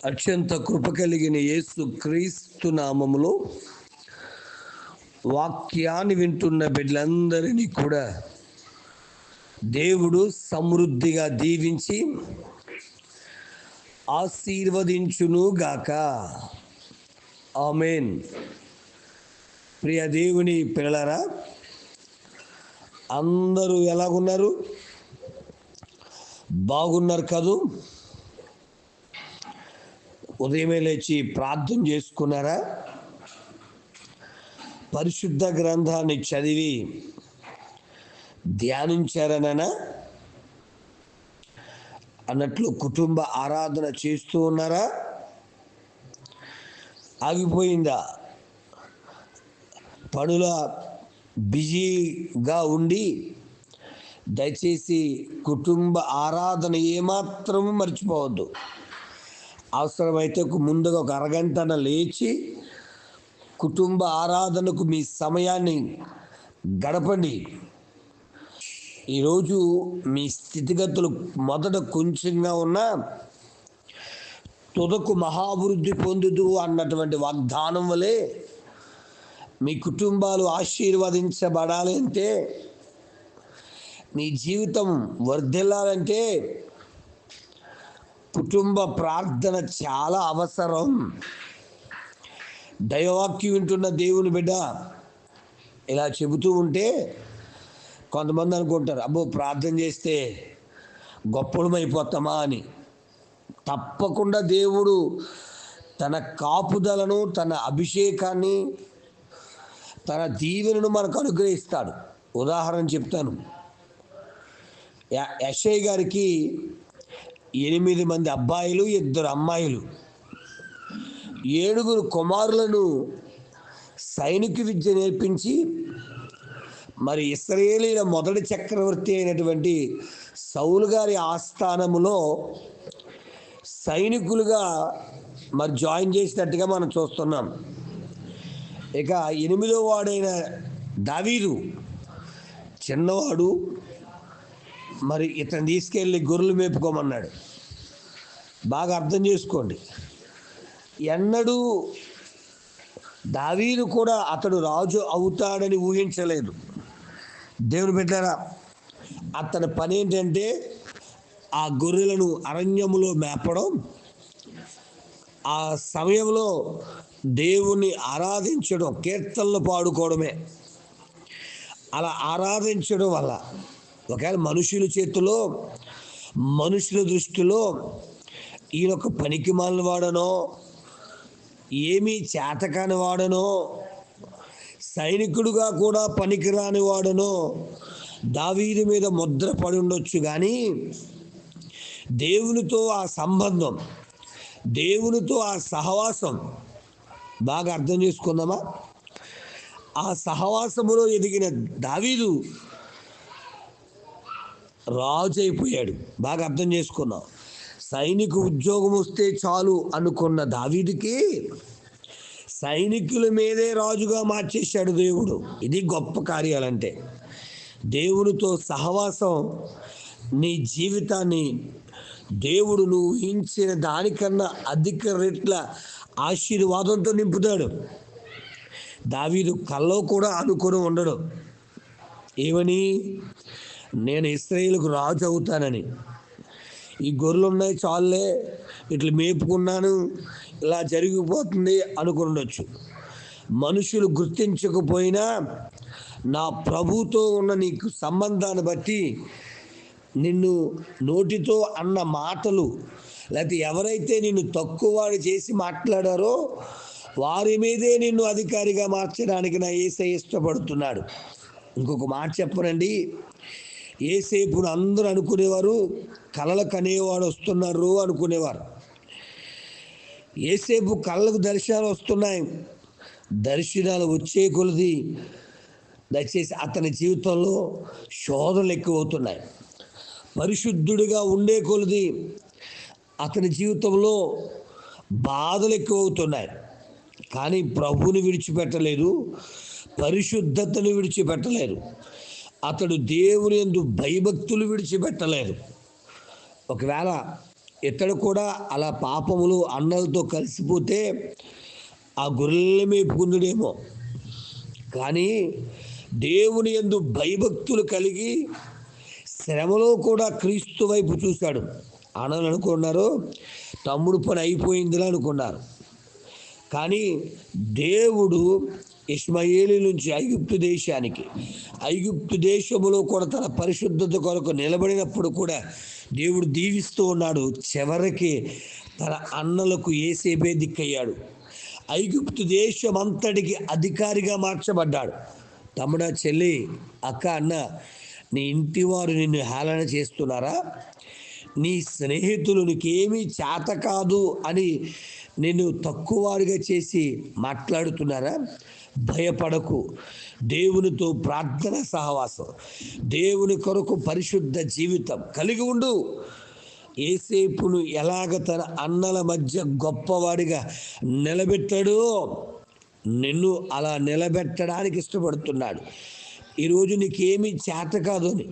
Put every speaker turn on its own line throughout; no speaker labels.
అత్యంత కృప కలిగిన యేసు క్రీస్తు నామములో వాక్యాన్ని వింటున్న బిడ్డలందరినీ కూడా దేవుడు సమృద్ధిగా దీవించి ఆశీర్వదించును గాక. ఆమేన్. ప్రియ దేవుని పిల్లలారా, అందరూ ఎలాగున్నారు? బాగున్నారు కదూ? ఉదయమే లేచి ప్రార్థన చేసుకున్నారా? పరిశుద్ధ గ్రంథాన్ని చదివి ధ్యానించారనైనా అన్నట్లు కుటుంబ ఆరాధన చేస్తూ ఉన్నారా? ఆగిపోయిందా? పనుల బిజీగా ఉండి దయచేసి కుటుంబ ఆరాధన ఏమాత్రము మర్చిపోవద్దు. అవసరమైతే ముందుగా ఒక అరగంటన లేచి కుటుంబ ఆరాధనకు మీ సమయాన్ని గడపండి. ఈరోజు మీ స్థితిగతులు మొదట కొంచెంగా ఉన్నా తుదకు మహాభివృద్ధి పొందుదు అన్నటువంటి వాగ్దానం వలె మీ కుటుంబాలు ఆశీర్వదించబడాలి అంటే, మీ జీవితం వర్ధిల్లాలంటే కుటుంబ ప్రార్థన చాలా అవసరం. దైవవాక్యం వింటున్న దేవుని బిడ్డ ఇలా చెబుతూ ఉంటే కొంతమంది అనుకుంటారు, అబ్బో ప్రార్థన చేస్తే గొప్పలమైపోతామా అని. తప్పకుండా దేవుడు తన కాపుదలను, తన అభిషేకాన్ని, తన దీవెనను మనకు అనుగ్రహిస్తాడు. ఉదాహరణ చెప్తాను. యెషయా గారికి 8 మంది అబ్బాయిలు, 2 అమ్మాయిలు, 7 కుమారులను సైనిక విద్య నేర్పించి మరి ఇశ్రాయేలీయుల మొదటి చక్రవర్తి అయినటువంటి సౌలు గారి ఆస్థానములో సైనికులుగా మరి జాయిన్ చేసినట్టుగా మనం చూస్తున్నాం. ఇక 8వ వాడైన దావీదు చిన్నవాడు, మరి ఇతను తీసుకెళ్ళి గొర్రెలు మేపుకోమన్నాడు. బాగా అర్థం చేసుకోండి. ఎన్నడూ దావీదు కూడా అతడు రాజు అవుతాడని ఊహించలేదు. దేవుని బిడ్డలారా, అతని పని ఏంటంటే ఆ గొర్రెలను అరణ్యములో మేపడం, ఆ సమయంలో దేవుణ్ణి ఆరాధించడం, కీర్తనలు పాడుకోవడమే. అలా ఆరాధించడం వల్ల ఒకవేళ మనుషుల చేతిలో, మనుషుల దృష్టిలో ఈయనొక పనికి మాలిన వాడనో, ఏమీ చేతకాని వాడనో, సైనికుడుగా కూడా పనికిరాని వాడనో దావీదు మీద ముద్ర పడి ఉండొచ్చు. కానీ దేవునితో ఆ సంబంధం, దేవునితో ఆ సహవాసం బాగా అర్థం చేసుకుందామా? ఆ సహవాసములో ఎదిగిన దావీదు రాజు అయిపోయాడు. బాగా అర్థం చేసుకున్నాం. సైనిక ఉద్యోగం వస్తే చాలు అనుకున్న దావీదుకి సైనికుల మీదే రాజుగా మార్చేశాడు దేవుడు. ఇది గొప్ప కార్యాలంటే. దేవునితో సహవాసం నీ జీవితాన్ని దేవుడు నువ్వు ఊహించిన దానికన్నా అధిక రెట్ల ఆశీర్వాదంతో నింపుతాడు. దావీదు కల్లో కూడా అనుకొని ఉండడు. ఏమని? నేను ఇశ్రాయేలుకు రాజు అవుతానని. ఈ గొర్రెలు ఉన్నాయి చాలులే, ఇట్లా మేపుకున్నాను, ఇలా జరిగిపోతుంది అనుకుని ఉండొచ్చు. మనుషులు గుర్తించకపోయినా నా ప్రభుతో ఉన్న నీకు సంబంధాన్ని బట్టి నిన్ను నోటితో అన్న మాటలు, లేకపోతే ఎవరైతే నిన్ను తక్కువవాడు చేసి మాట్లాడారో వారి మీదే నిన్ను అధికారిగా మార్చడానికి నా యేసయ్య ఇష్టపడుతున్నాడు. ఇంకొక మాట చెప్పనండి. యేసేపును అందరూ అనుకునేవారు కలలు కనేవాడు వస్తున్నారు అనుకునేవారు. యేసేపు కళ్ళకు దర్శనాలు వస్తున్నాయి. దర్శనాలు వచ్చే కొలది దయచేసి అతని జీవితంలో శోధనలు ఎక్కువవుతున్నాయి. పరిశుద్ధుడిగా ఉండే కొలది అతని జీవితంలో బాధలు ఎక్కువవుతున్నాయి. కానీ ప్రభువుని విడిచిపెట్టలేదు, పరిశుద్ధతను విడిచిపెట్టలేదు. అతడు దేవుని యందు భయభక్తులు విడిచిపెట్టలేదు. ఒకవేళ ఇతడు కూడా అలా పాపములు అన్నలతో కలిసిపోతే ఆ గొర్రెల్ని మేపుకుందుడేమో. కానీ దేవుని యందు భయభక్తులు కలిగి శ్రమలో కూడా క్రీస్తు వైపు చూశాడు. అన్నలు అనుకున్నారు తమ్ముడు పని అయిపోయిందిలా అనుకున్నారు. కానీ దేవుడు ఇష్మాయేలు నుంచి ఐగుప్తు దేశములో కూడా తన పరిశుద్ధత కొరకు నిలబడినప్పుడు కూడా దేవుడు దీవిస్తూ ఉన్నాడు. చివరికి తన అన్నలకు యోసేపే దిక్కయ్యాడు. ఐగుప్తు దేశం అంతటికి అధికారిగా మార్చబడ్డాడు. తమ్ముడా, చెల్లి, అక్క, అన్న, నీ ఇంటి వారు నిన్ను హేళన చేస్తున్నారా? నీ స్నేహితులు నీకేమీ చేత కాదు అని నిన్ను తక్కువగా చేసి మాట్లాడుతున్నారా? భయపడకు. దేవునితో ప్రార్థన సహవాసం, దేవుని కొరకు పరిశుద్ధ జీవితం కలిగి ఉండు. యోసేపును ఎలాగ తన అన్నల మధ్య గొప్పవాడిగా నిలబెట్టాడో నిన్ను అలా నిలబెట్టడానికి ఇష్టపడుతున్నాడు. ఈరోజు నీకేమీ చేత కాదు అని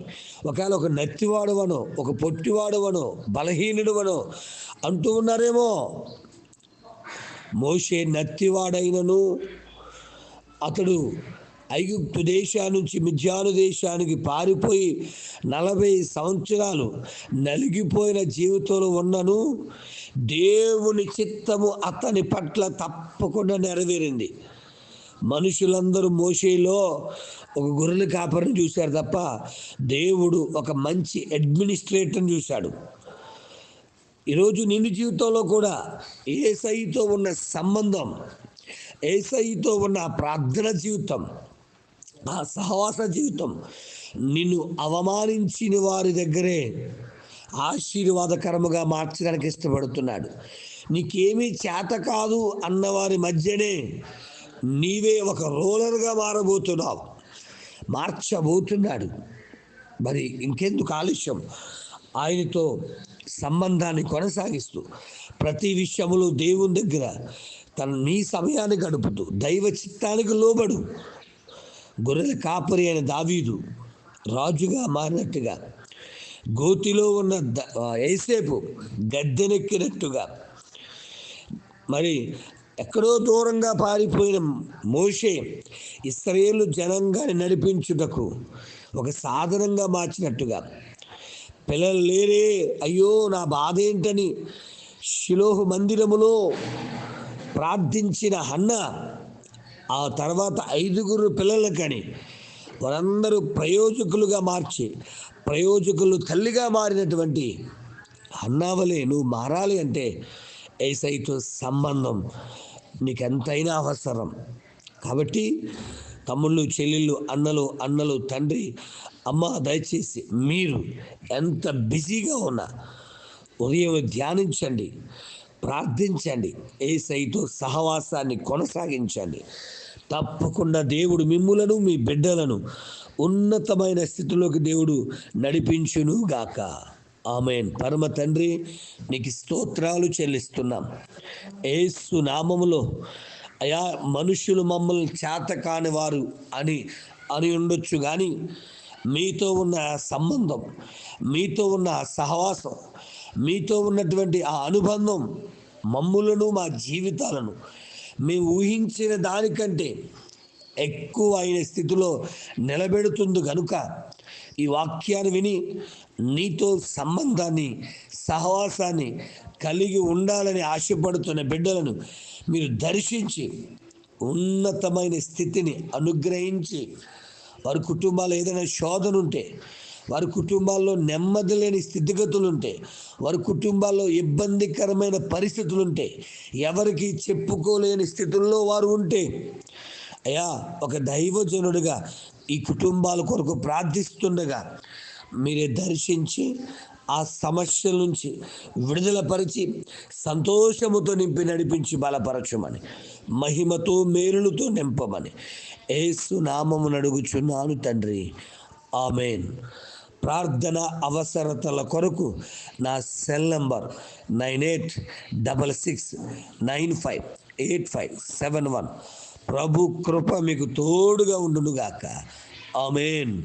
ఒకవేళ ఒక నత్తివాడువనో, ఒక పొట్టివాడువనో, బలహీనుడువనో అంటూ ఉన్నారేమో. మోషే నత్తివాడైనను అతడు ఐగుప్తు దేశం నుంచి మిద్యాను దేశానికి పారిపోయి 40 సంవత్సరాలు నలిగిపోయిన జీవితంలో ఉన్నను దేవుని చిత్తము అతని పట్ల తప్పకుండా నెరవేరింది. మనుషులందరూ మోషేలో ఒక గొర్రెల కాపరిని చూశారు తప్ప దేవుడు ఒక మంచి అడ్మినిస్ట్రేటర్ని చూశాడు. ఈరోజు నిన్ను జీవితంలో కూడా యేసయ్యతో ఉన్న సంబంధం, యేసయ్యతో ఉన్న ప్రార్థన జీవితం, ఆ సహవాస జీవితం నిన్ను అవమానించిన వారి దగ్గరే ఆశీర్వాదకరముగా మార్చడానికి ఇష్టపడుతున్నాడు. నీకేమీ చేత కాదు అన్నవారి మధ్యనే నీవే ఒక రోలర్గా మార్చబోతున్నాడు. మరి ఇంకెందుకు ఆలస్యం? ఆయనతో సంబంధాన్ని కొనసాగిస్తూ ప్రతి విషయంలో దేవుని దగ్గర నీ సమయాన్ని గడుపుతూ దైవ చిత్తానికి లోబడు. గొర్రెల కాపరి అయిన దావీదు రాజుగా మారినట్టుగా, గోతిలో ఉన్న యోసేపు గద్దెనెక్కినట్టుగా, మరి ఎక్కడో దూరంగా పారిపోయిన మోషే ఇశ్రాయేలు జనాంగాన్ని నడిపించుటకు ఒక సాధనంగా మార్చినట్టుగా, పిల్లలు లేరే, అయ్యో నా బాధ ఏంటని షిలోహు మందిరములో ప్రార్థించిన హన్న ఆ తర్వాత 5 పిల్లలు కని వారందరూ ప్రయోజకులుగా మార్చి ప్రయోజకులు తల్లిగా మారినటువంటి హన్నావలే నువ్వు మారాలి అంటే యేసయ్యతో సంబంధం నీకెంతైనా అవసరం. కాబట్టి తమ్ముళ్ళు, చెల్లెళ్ళు, అన్నలు, తండ్రి, అమ్మ, దయచేసి మీరు ఎంత బిజీగా ఉన్నా ఉదయం ధ్యానించండి, ప్రార్థించండి, యేసయ్యతో సహవాసాన్ని కొనసాగించండి. తప్పకుండా దేవుడు మిమ్ములను, మీ బిడ్డలను ఉన్నతమైన స్థితిలోకి దేవుడు నడిపించును గాక. ఆమేన్. పరమ తండ్రి, నీకు స్తోత్రాలు చెల్లిస్తున్నాం. యేసు నామములో అయా, మనుషులు మమ్మల్ని చేత కాని వారు అని ఉండొచ్చు, కానీ మీతో ఉన్న సంబంధం, మీతో ఉన్న సహవాసం, మీతో ఉన్నటువంటి ఆ అనుబంధం మమ్ములను, మా జీవితాలను మేము ఊహించిన దానికంటే ఎక్కువ అయిన స్థితిలో నిలబెడుతుంది కనుక ఈ వాక్యాన్ని విని నీతో సంబంధాన్ని, సహవాసాన్ని కలిగి ఉండాలని ఆశపడుతున్న బిడ్డలను మీరు దర్శించి ఉన్నతమైన స్థితిని అనుగ్రహించి, వారి కుటుంబాలు ఏదైనా శోధన ఉంటే, వారి కుటుంబాల్లో నెమ్మది లేని స్థితిగతులుంటే, వారి కుటుంబాల్లో ఇబ్బందికరమైన పరిస్థితులుంటే, ఎవరికి చెప్పుకోలేని స్థితుల్లో వారు ఉంటే, అయ్యా ఒక దైవజనుడిగా ఈ కుటుంబాల కొరకు ప్రార్థిస్తుండగా మీరే దర్శించి ఆ సమస్యల నుంచి విడుదలపరిచి సంతోషముతో నింపి నడిపించి బలపరచమని, మహిమతో మేలులతో నింపమని యేసు నామమున అడుగుచున్నాను తండ్రి. ఆమేన్. ప్రార్థన అవసరతల కొరకు నా సెల్ నంబర్ 9866958571. ప్రభు కృప మీకు తోడుగా ఉండునుగాక. ఆమేన్.